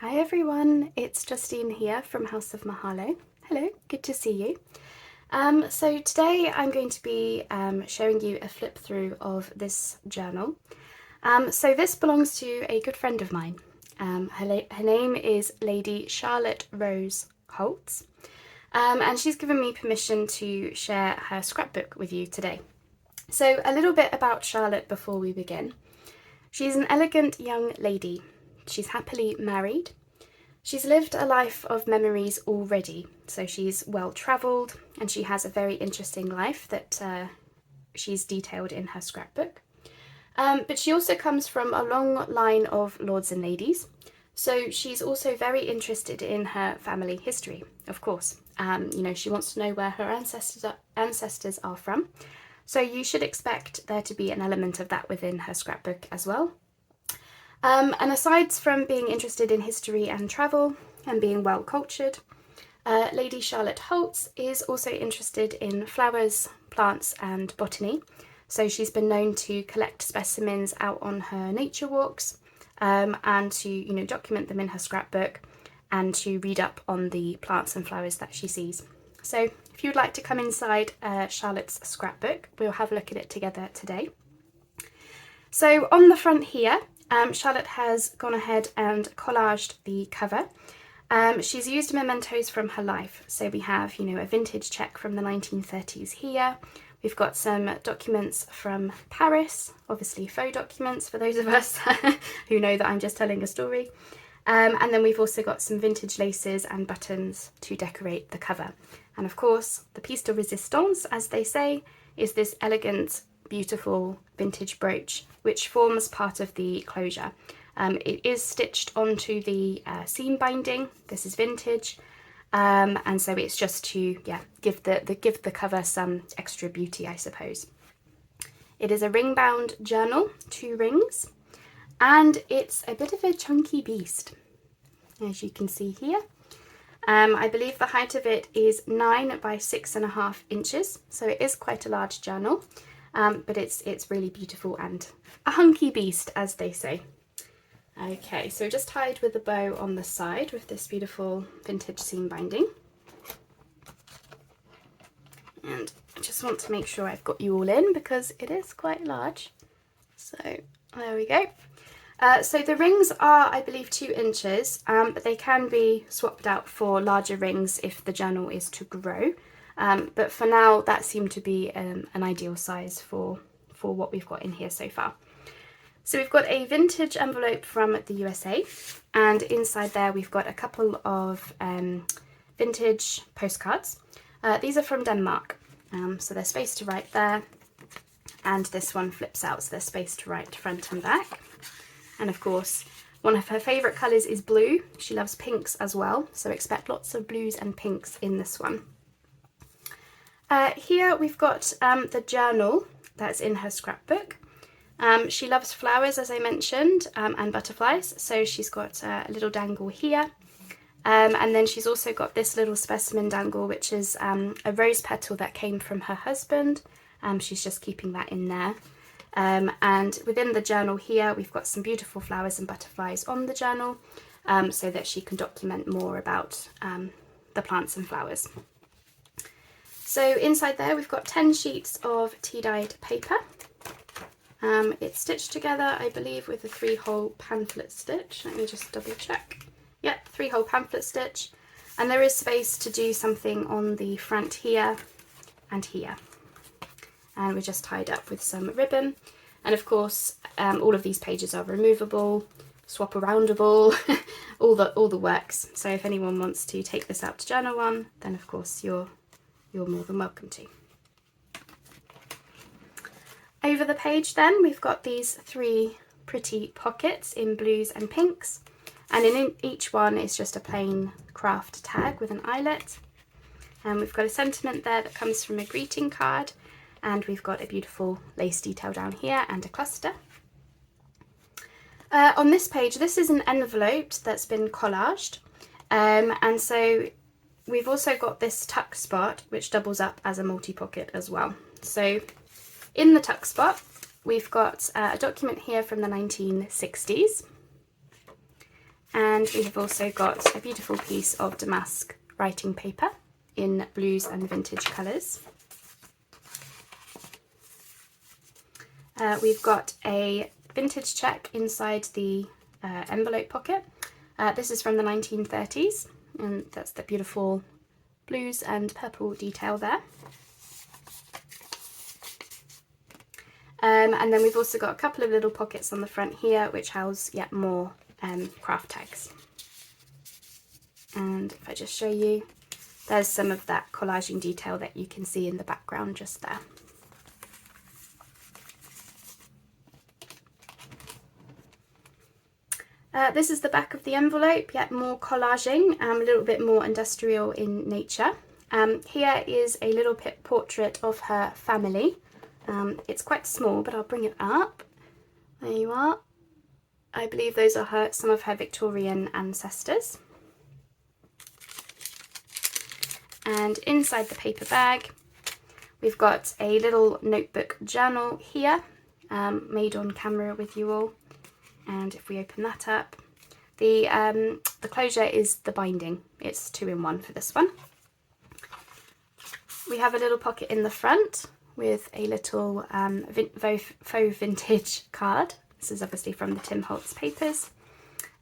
Hi everyone, it's Justine here from House of Mahalo. Hello, good to see you. So today I'm going to be showing you a flip through of this journal. So this belongs to a good friend of mine. Her name is Lady Charlotte Rose Holtz, and she's given me permission to share her scrapbook with you today. So a little bit about Charlotte before we begin. She's an elegant young lady. She's happily married. She's lived a life of memories already, so she's well travelled and she has a very interesting life that she's detailed in her scrapbook. But she also comes from a long line of lords and ladies, so she's also very interested in her family history, of course. She wants to know where her ancestors are from, so you should expect there to be an element of that within her scrapbook as well. And aside from being interested in history and travel and being well cultured, Lady Charlotte Holtz is also interested in flowers, plants and botany. So she's been known to collect specimens out on her nature walks and to document them in her scrapbook and to read up on the plants and flowers that she sees. So if you'd like to come inside Charlotte's scrapbook, we'll have a look at it together today. So on the front here, Charlotte has gone ahead and collaged the cover. She's used mementos from her life. So we have, a vintage check from the 1930s here. We've got some documents from Paris, obviously faux documents for those of us who know that I'm just telling a story. And then we've also got some vintage laces and buttons to decorate the cover. And of course, the piece de resistance, as they say, is this elegant, beautiful vintage brooch, which forms part of the closure. It is stitched onto the seam binding. This is vintage, and so it's just to give the cover some extra beauty, I suppose. It is a ring-bound journal, 2 rings, and it's a bit of a chunky beast, as you can see here. I believe the height of it is 9 by 6.5 inches, so it is quite a large journal. But it's really beautiful and a hunky beast, as they say. Okay, so just tied with a bow on the side with this beautiful vintage seam binding. And I just want to make sure I've got you all in because it is quite large. So there we go. So the rings are, I believe, 2 inches, but they can be swapped out for larger rings if the journal is to grow. But for now, that seemed to be an ideal size for what we've got in here so far. So we've got a vintage envelope from the USA, and inside there we've got a couple of vintage postcards. These are from Denmark, so they're spaced to write there, and this one flips out, so they're spaced to write front and back. And of course, one of her favourite colours is blue. She loves pinks as well, so expect lots of blues and pinks in this one. Here we've got the journal that's in her scrapbook. She loves flowers, as I mentioned, and butterflies, so she's got a little dangle here. And then she's also got this little specimen dangle, which is a rose petal that came from her husband. She's just keeping that in there. And within the journal here, we've got some beautiful flowers and butterflies on the journal, so that she can document more about the plants and flowers. So inside there we've got 10 sheets of tea-dyed paper. It's stitched together, I believe, with a 3-hole pamphlet stitch. Let me just double check. Yep, 3-hole pamphlet stitch. And there is space to do something on the front here and here. And we're just tied up with some ribbon. And of course, all of these pages are removable, swap-aroundable, all the works. So if anyone wants to take this out to Journal One, then of course you're more than welcome to. Over the page then, we've got these 3 pretty pockets in blues and pinks, and in each one is just a plain craft tag with an eyelet. And we've got a sentiment there that comes from a greeting card, and we've got a beautiful lace detail down here and a cluster. On this page, this is an envelope that's been collaged, and so we've also got this tuck spot which doubles up as a multi-pocket as well. So in the tuck spot we've got a document here from the 1960s, And we have also got a beautiful piece of damask writing paper in blues and vintage colours. We've got a vintage check inside the envelope pocket. This is from the 1930s, and that's the beautiful blues and purple detail there. And then we've also got a couple of little pockets on the front here which house yet more craft tags. And if I just show you, there's some of that collaging detail that you can see in the background just there. This is the back of the envelope, yet more collaging, a little bit more industrial in nature. Here is a little portrait of her family. It's quite small, but I'll bring it up. There you are. I believe those are some of her Victorian ancestors. And inside the paper bag, we've got a little notebook journal here, made on camera with you all. And if we open that up, the closure is the binding. It's 2-in-1 for this one. We have a little pocket in the front with a little faux vintage card. This is obviously from the Tim Holtz papers.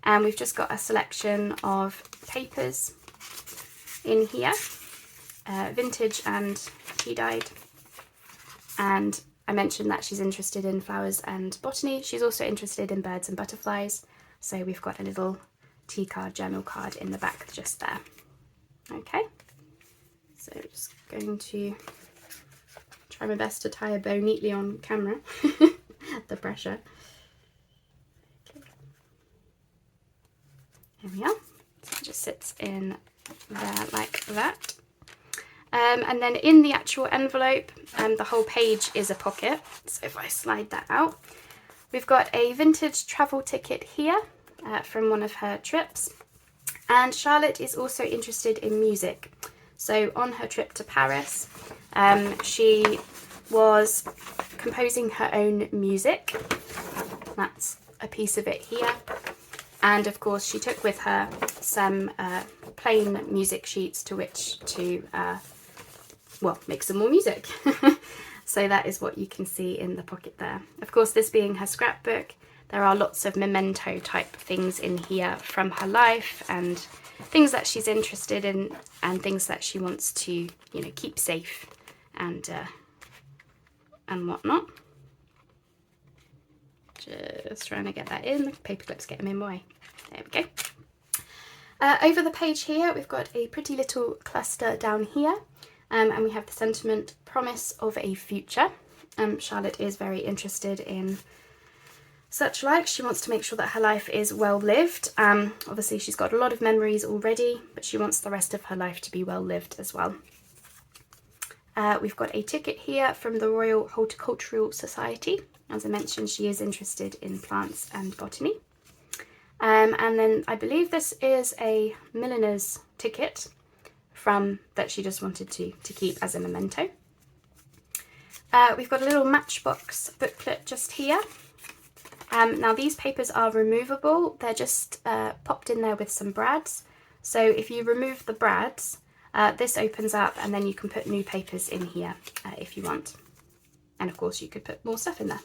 And we've just got a selection of papers in here, vintage and tea-dyed. And I mentioned that she's interested in flowers and botany. She's also interested in birds and butterflies. So we've got a little tea card, journal card in the back just there. Okay, so just going to try my best to tie a bow neatly on camera. The pressure. Okay. Here we are. So it just sits in there like that. And then in the actual envelope, the whole page is a pocket. So if I slide that out, we've got a vintage travel ticket here from one of her trips. And Charlotte is also interested in music. So on her trip to Paris, she was composing her own music. That's a piece of it here. And of course, she took with her some plain music sheets to which to make some more music. So that is what you can see in the pocket there. Of course, this being her scrapbook, there are lots of memento type things in here from her life and things that she's interested in and things that she wants to, keep safe and whatnot. Just trying to get that in. The paper clips get them in my way. There we go. Over the page here, we've got a pretty little cluster down here. And we have the sentiment, promise of a future. Charlotte is very interested in such like. She wants to make sure that her life is well lived. Obviously, she's got a lot of memories already, but she wants the rest of her life to be well lived as well. We've got a ticket here from the Royal Horticultural Society. As I mentioned, she is interested in plants and botany. And then I believe this is a milliner's ticket that she just wanted to keep as a memento. We've got a little matchbox booklet just here. Now these papers are removable. They're just popped in there with some brads. So if you remove the brads, this opens up and then you can put new papers in here if you want. And of course you could put more stuff in there.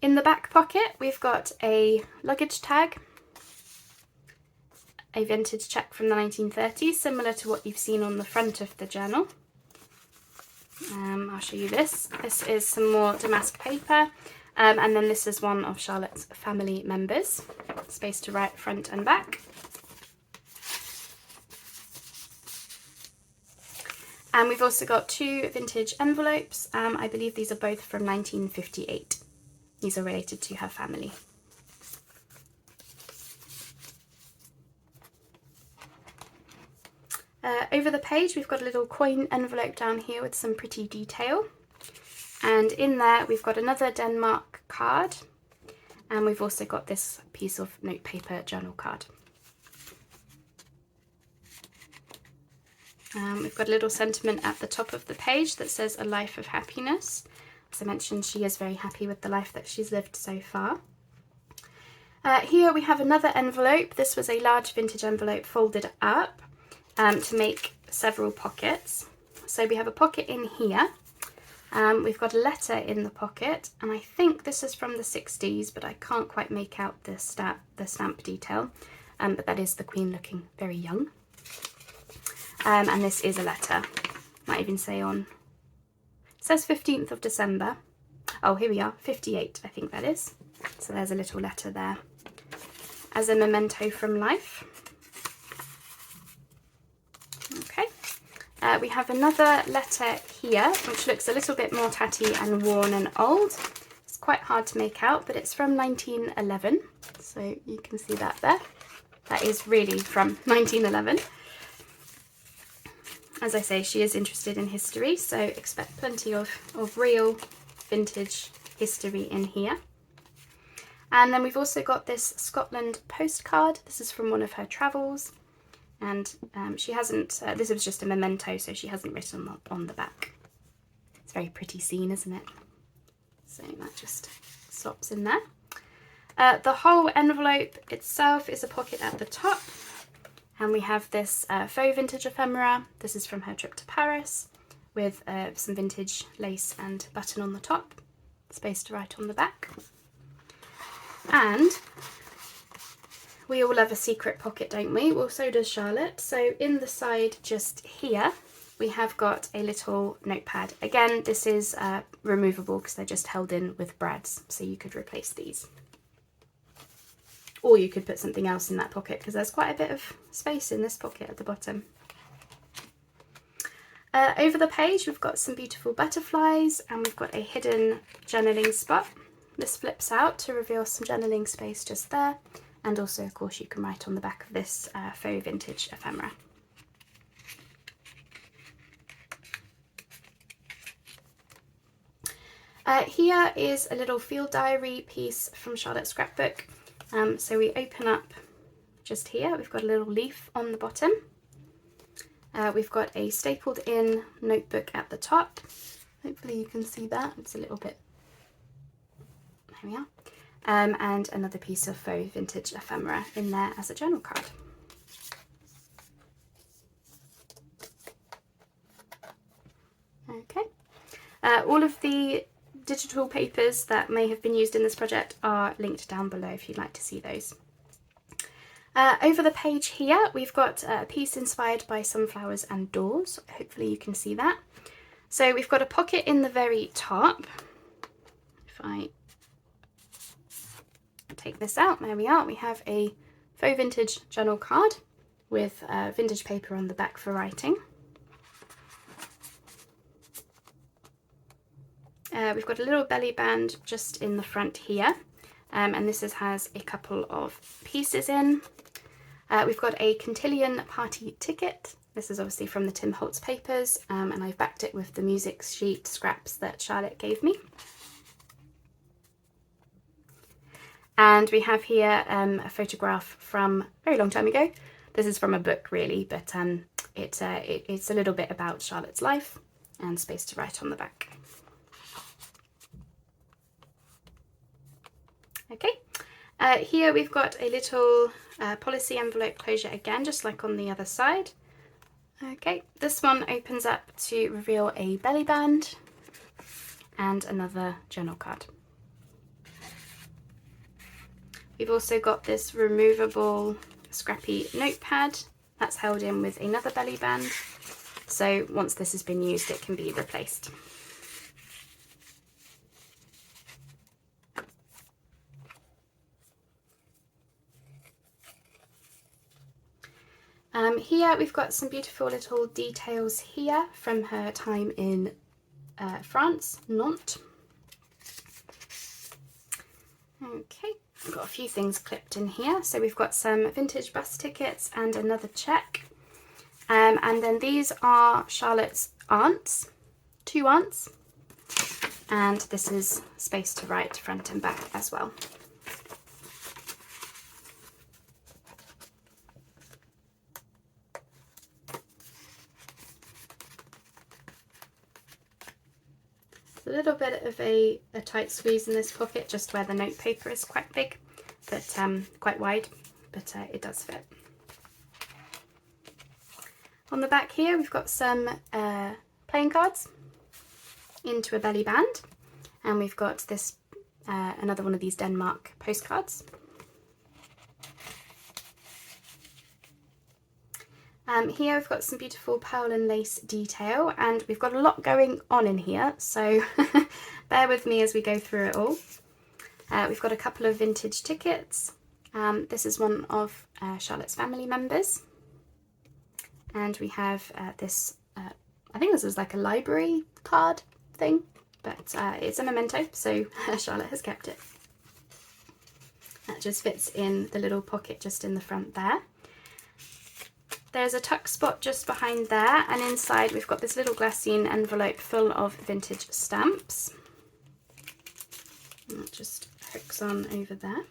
In the back pocket, we've got a luggage tag, a vintage check from the 1930s, similar to what you've seen on the front of the journal. I'll show you this. This is some more damask paper, and then this is one of Charlotte's family members. Space to write front and back. And we've also got two vintage envelopes. I believe these are both from 1958. These are related to her family. Over the page, we've got a little coin envelope down here with some pretty detail. And in there, we've got another Denmark card. And we've also got this piece of notepaper journal card. We've got a little sentiment at the top of the page that says a life of happiness. As I mentioned, she is very happy with the life that she's lived so far. Here we have another envelope. This was a large vintage envelope folded up to make several pockets. So we have a pocket in here. We've got a letter in the pocket, and I think this is from the 60s, but I can't quite make out the stamp detail. But that is the Queen looking very young. And this is a letter. Might even say on, it says 15th of December. Oh, here we are, 58, I think that is. So there's a little letter there as a memento from life. Okay. We have another letter here, which looks a little bit more tatty and worn and old. It's quite hard to make out, but it's from 1911. So you can see that there. That is really from 1911. As I say, she is interested in history, so expect plenty of real vintage history in here. And then we've also got this Scotland postcard. This is from one of her travels. And she hasn't, this was just a memento, so she hasn't written on the back. It's a very pretty scene, isn't it? So that just slops in there. The whole envelope itself is a pocket at the top. And we have this faux vintage ephemera. This is from her trip to Paris, with some vintage lace and button on the top. Space to write on the back. And we all love a secret pocket, don't we? Well, so does Charlotte. So in the side just here, we have got a little notepad. Again, this is removable because they're just held in with brads, so you could replace these. Or you could put something else in that pocket because there's quite a bit of space in this pocket at the bottom. Over the page, we've got some beautiful butterflies, and we've got a hidden journaling spot. This flips out to reveal some journaling space just there. And also, of course, you can write on the back of this faux vintage ephemera. Here is a little field diary piece from Charlotte's scrapbook. So we open up just here. We've got a little leaf on the bottom. We've got a stapled in notebook at the top. Hopefully you can see that. It's a little bit, there we are. And another piece of faux vintage ephemera in there as a journal card. Okay. All of the digital papers that may have been used in this project are linked down below if you'd like to see those. Over the page here, we've got a piece inspired by sunflowers and doors. Hopefully you can see that. So we've got a pocket in the very top. If I take this out, there we are. We have a faux vintage journal card with vintage paper on the back for writing. We've got a little belly band just in the front here, and this has a couple of pieces in. We've got a Quintillion party ticket. This is obviously from the Tim Holtz papers, and I've backed it with the music sheet scraps that Charlotte gave me. And we have here a photograph from a very long time ago. This is from a book really, but it's a little bit about Charlotte's life and space to write on the back. Okay, here we've got a little policy envelope closure again, just like on the other side. Okay, this one opens up to reveal a belly band and another journal card. We've also got this removable scrappy notepad that's held in with another belly band. So once this has been used, it can be replaced. Here we've got some beautiful little details here from her time in France, Nantes. Okay, we've got a few things clipped in here. So we've got some vintage bus tickets and another cheque. And then these are Charlotte's aunts, 2 aunts. And this is space to write front and back as well. A little bit of a tight squeeze in this pocket, just where the note paper is quite big, but quite wide, but it does fit. On the back here we've got some playing cards into a belly band, and we've got this another one of these Denmark postcards. Here we've got some beautiful pearl and lace detail, and we've got a lot going on in here, so bear with me as we go through it all. We've got a couple of vintage tickets. This is one of Charlotte's family members, and we have this, I think this is like a library card thing, but it's a memento, so Charlotte has kept it. That just fits in the little pocket just in the front there. There's a tuck spot just behind there, and inside we've got this little glassine envelope full of vintage stamps. And it just hooks on over there.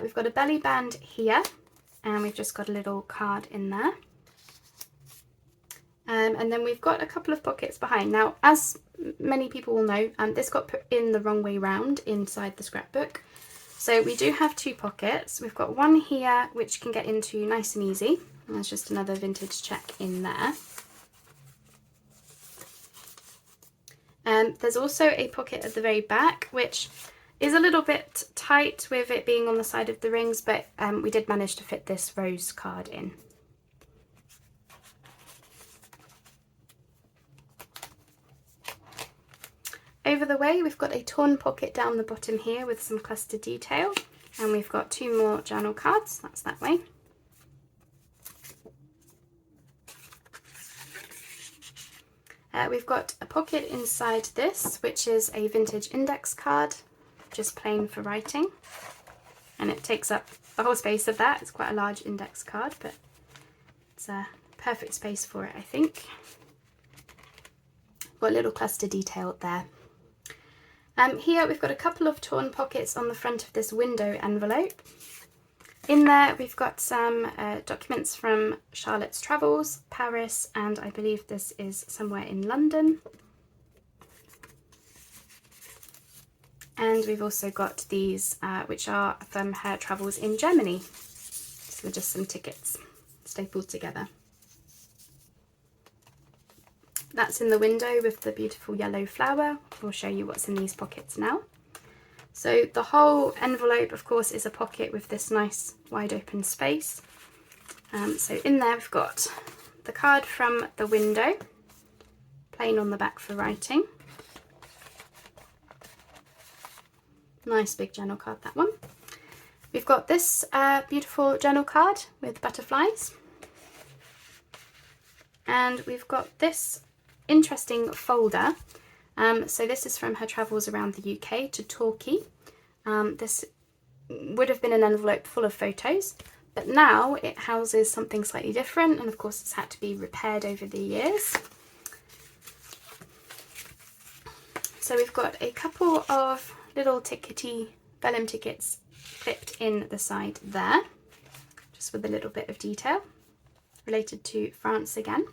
We've got a belly band here, and we've just got a little card in there. And then we've got a couple of pockets behind. Now, as many people will know, this got put in the wrong way round inside the scrapbook. So we do have two pockets. We've got one here which can get into nice and easy. And there's just another vintage check in there. There's also a pocket at the very back, which is a little bit tight with it being on the side of the rings, but we did manage to fit this rose card in. Over the way we've got a torn pocket down the bottom here with some cluster detail, and we've got two more journal cards, that's that way. We've got a pocket inside this, which is a vintage index card, just plain for writing, and it takes up the whole space of that. It's quite a large index card, but it's a perfect space for it, I think. Got a little cluster detail there. Here we've got a couple of torn pockets on the front of this window envelope. In there we've got some documents from Charlotte's travels, Paris, and I believe this is somewhere in London. And we've also got these which are from her travels in Germany. So just some tickets stapled together. That's in the window with the beautiful yellow flower. I'll show you what's in these pockets now. So the whole envelope, of course, is a pocket with this nice wide open space. So in there we've got the card from the window, plain on the back for writing. Nice big journal card, that one. We've got this beautiful journal card with butterflies. And we've got this interesting folder. So this is from her travels around the UK to Torquay. This would have been an envelope full of photos, but now it houses something slightly different, and of course it's had to be repaired over the years. So we've got a couple of little vellum tickets clipped in the side there, just with a little bit of detail related to France again.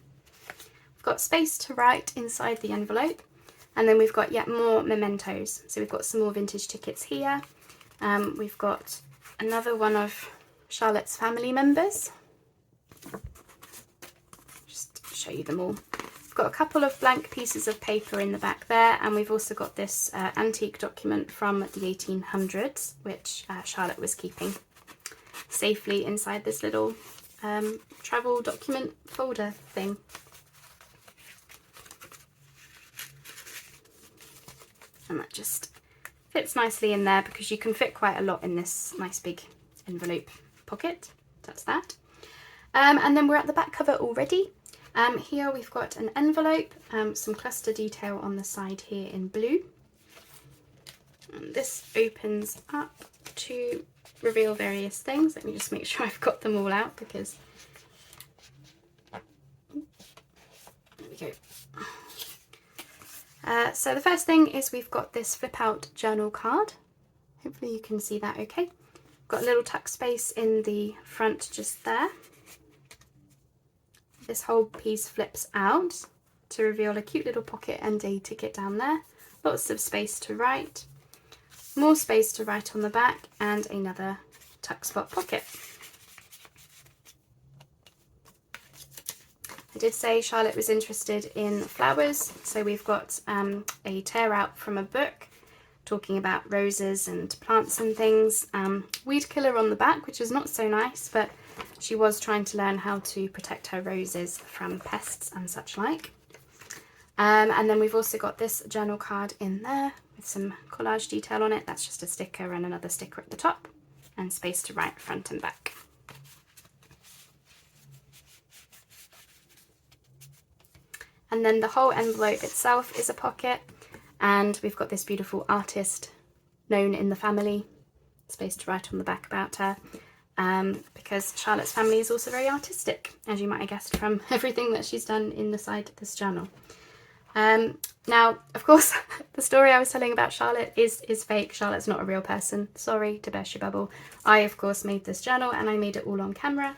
We've got space to write inside the envelope, and then we've got yet more mementos. So we've got some more vintage tickets here. We've got another one of Charlotte's family members. Just show you them all. We've got a couple of blank pieces of paper in the back there, and we've also got this antique document from the 1800s, which Charlotte was keeping safely inside this little travel document folder thing. And that just fits nicely in there because you can fit quite a lot in this nice big envelope pocket. That's that. And then we're at the back cover already. Here we've got an envelope, some cluster detail on the side here in blue. And this opens up to reveal various things. Let me just make sure I've got them all out because there we go. So the first thing is we've got this flip out journal card. Hopefully you can see that okay. Got a little tuck space in the front just there. This whole piece flips out to reveal a cute little pocket and a ticket down there. Lots of space to write. more space to write on the back, and another tuck spot pocket. I did say Charlotte was interested in flowers, so we've got a tear out from a book talking about roses and plants and things. Weed killer on the back, which is not so nice, but she was trying to learn how to protect her roses from pests and such like. And then we've also got this journal card in there with some collage detail on it. That's just a sticker and another sticker at the top, and space to write front and back. And then the whole envelope itself is a pocket, and we've got this beautiful artist known in the family, space to write on the back about her, because Charlotte's family is also very artistic, as you might have guessed from everything that she's done in the side of this journal. Now, of course, the story I was telling about Charlotte is fake. Charlotte's not a real person. Sorry to burst your bubble. I, of course, made this journal, and I made it all on camera.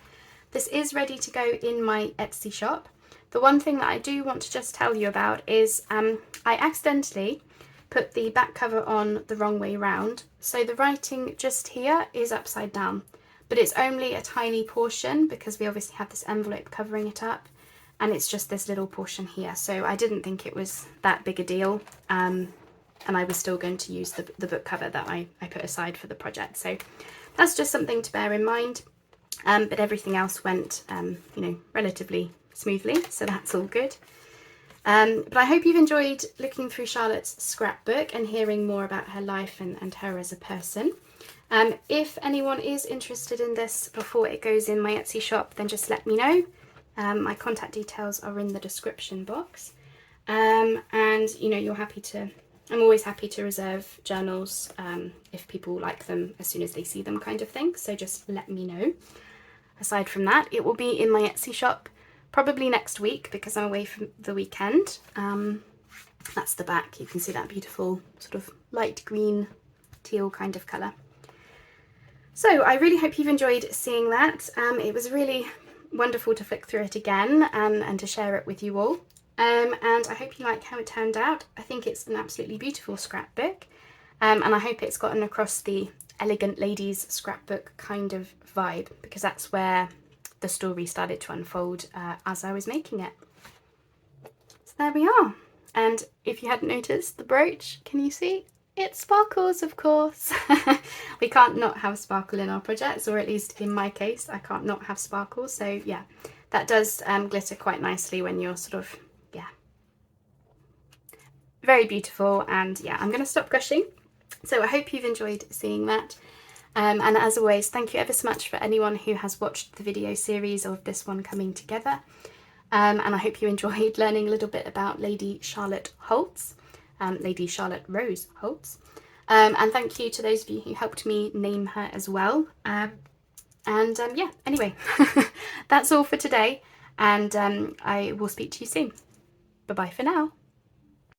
This is ready to go in my Etsy shop. The one thing that I do want to just tell you about is I accidentally put the back cover on the wrong way round. So the writing just here is upside down, but it's only a tiny portion because we obviously have this envelope covering it up, and it's just this little portion here. So I didn't think it was that big a deal, and I was still going to use the book cover that I put aside for the project. So that's just something to bear in mind, but everything else went you know, relatively smoothly, so that's all good. But I hope you've enjoyed looking through Charlotte's scrapbook and hearing more about her life and her as a person. If anyone is interested in this before it goes in my Etsy shop, then just let me know. My contact details are in the description box, and you know, I'm always happy to reserve journals if people like them as soon as they see them, kind of thing, so just let me know. Aside from that, it will be in my Etsy shop probably next week because I'm away for the weekend. That's the back. You can see that beautiful sort of light green teal kind of colour. So I really hope you've enjoyed seeing that. It was really wonderful to flick through it again and to share it with you all. And I hope you like how it turned out. I think it's an absolutely beautiful scrapbook, and I hope it's gotten across the elegant ladies scrapbook kind of vibe, because that's where the story started to unfold as I was making it. So there we are. And if you hadn't noticed, the brooch, can you see? It sparkles, of course. We can't not have sparkle in our projects, or at least in my case, I can't not have sparkle. So yeah, that does glitter quite nicely when you're sort of, yeah, very beautiful. And yeah, I'm going to stop gushing. So I hope you've enjoyed seeing that. And as always, thank you ever so much for anyone who has watched the video series of this one coming together. And I hope you enjoyed learning a little bit about Lady Charlotte Holtz, Lady Charlotte Rose Holtz. And thank you to those of you who helped me name her as well. Yeah, anyway, that's all for today, and I will speak to you soon. Bye-bye for now.